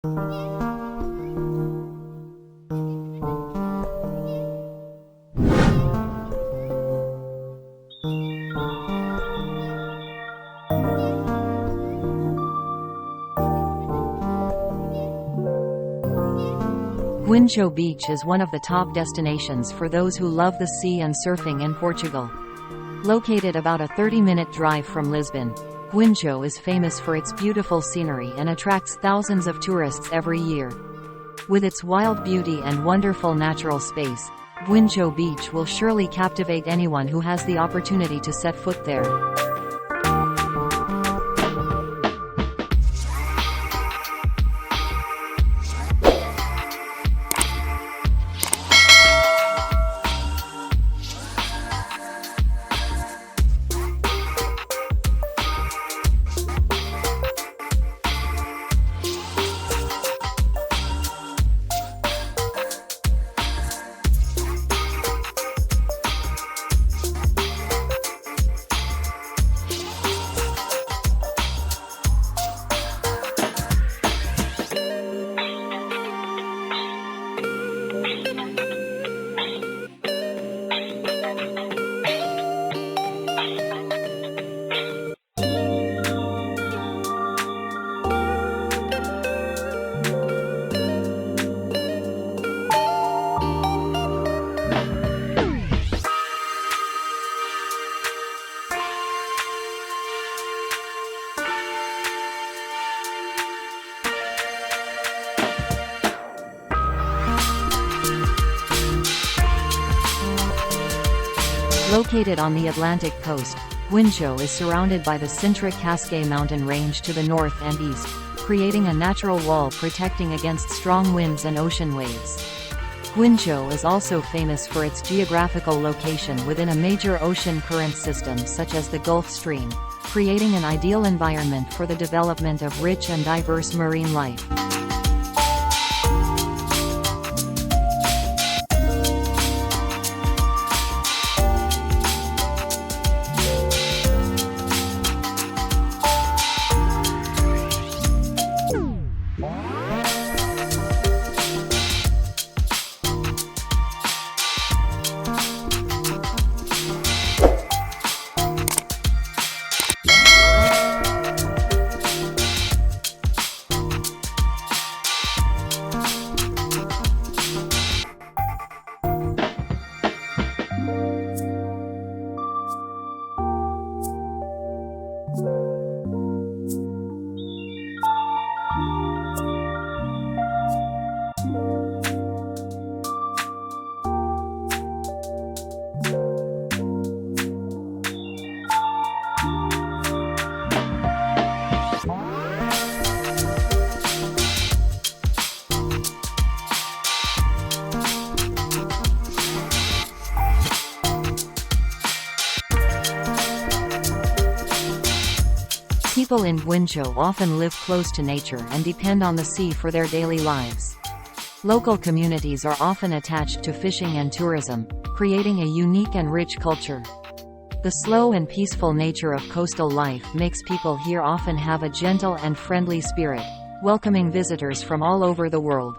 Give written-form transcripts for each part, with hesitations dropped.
Guincho Beach is one of the top destinations for those who love the sea and surfing in Portugal. Located about a 30-minute drive from Lisbon, Guincho is famous for its beautiful scenery and attracts thousands of tourists every year. With its wild beauty and wonderful natural space, Guincho Beach will surely captivate anyone who has the opportunity to set foot there. Located on the Atlantic coast, Guincho is surrounded by the Cintric Cascade mountain range to the north and east, creating a natural wall protecting against strong winds and ocean waves. Guincho is also famous for its geographical location within a major ocean current system such as the Gulf Stream, creating an ideal environment for the development of rich and diverse marine life. People in Guincho often live close to nature and depend on the sea for their daily lives. Local communities are often attached to fishing and tourism, creating a unique and rich culture. The slow and peaceful nature of coastal life makes people here often have a gentle and friendly spirit, welcoming visitors from all over the world.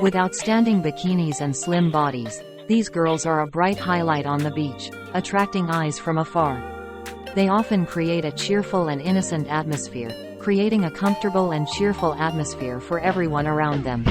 With outstanding bikinis and slim bodies, These girls are a bright highlight on the beach, attracting eyes from afar. They often create a cheerful and innocent atmosphere, creating a comfortable and cheerful atmosphere for everyone around them.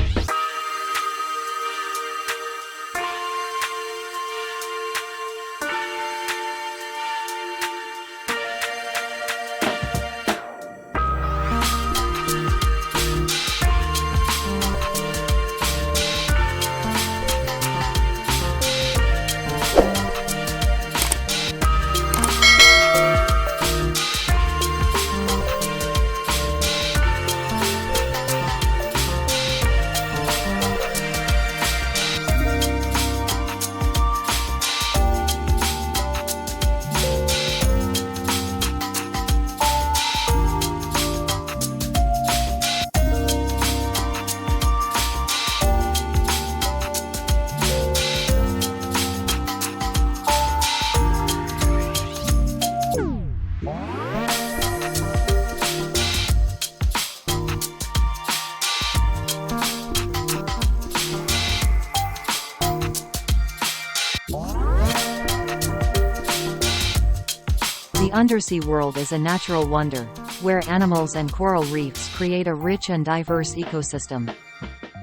The undersea world is a natural wonder, where animals and coral reefs create a rich and diverse ecosystem.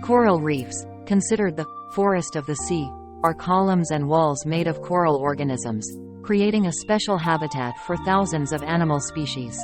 Coral reefs, considered the forest of the sea, are columns and walls made of coral organisms, creating a special habitat for thousands of animal species.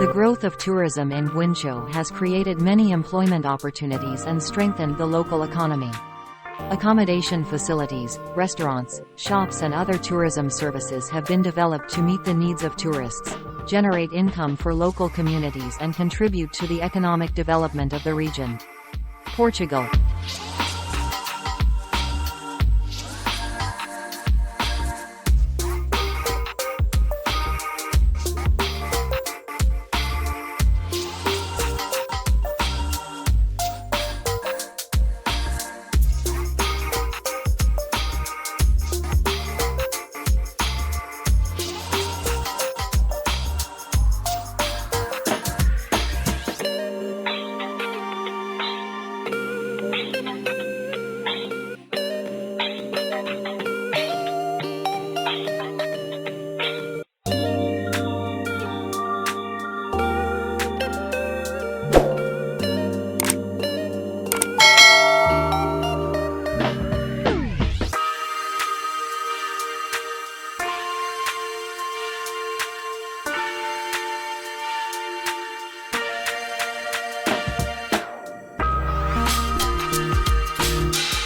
The growth of tourism in Guincho has created many employment opportunities and strengthened the local economy. Accommodation facilities, restaurants, shops and other tourism services have been developed to meet the needs of tourists, generate income for local communities and contribute to the economic development of the region. Portugal.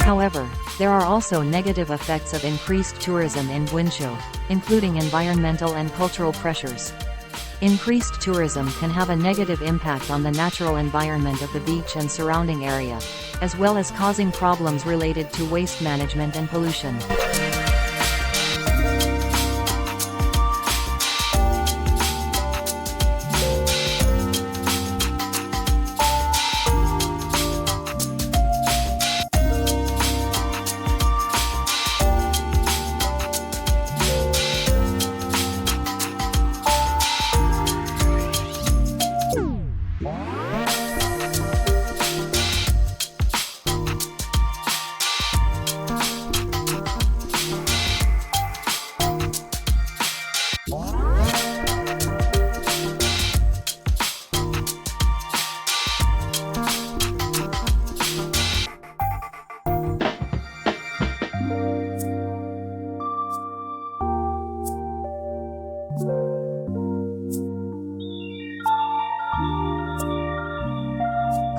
However, there are also negative effects of increased tourism in Guincho, including environmental and cultural pressures. Increased tourism can have a negative impact on the natural environment of the beach and surrounding area, as well as causing problems related to waste management and pollution.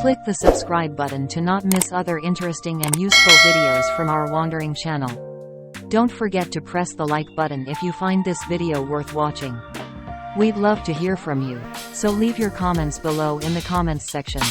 Click the subscribe button to not miss other interesting and useful videos from our wandering channel. Don't forget to press the like button if you find this video worth watching. We'd love to hear from you, so leave your comments below in the comments section.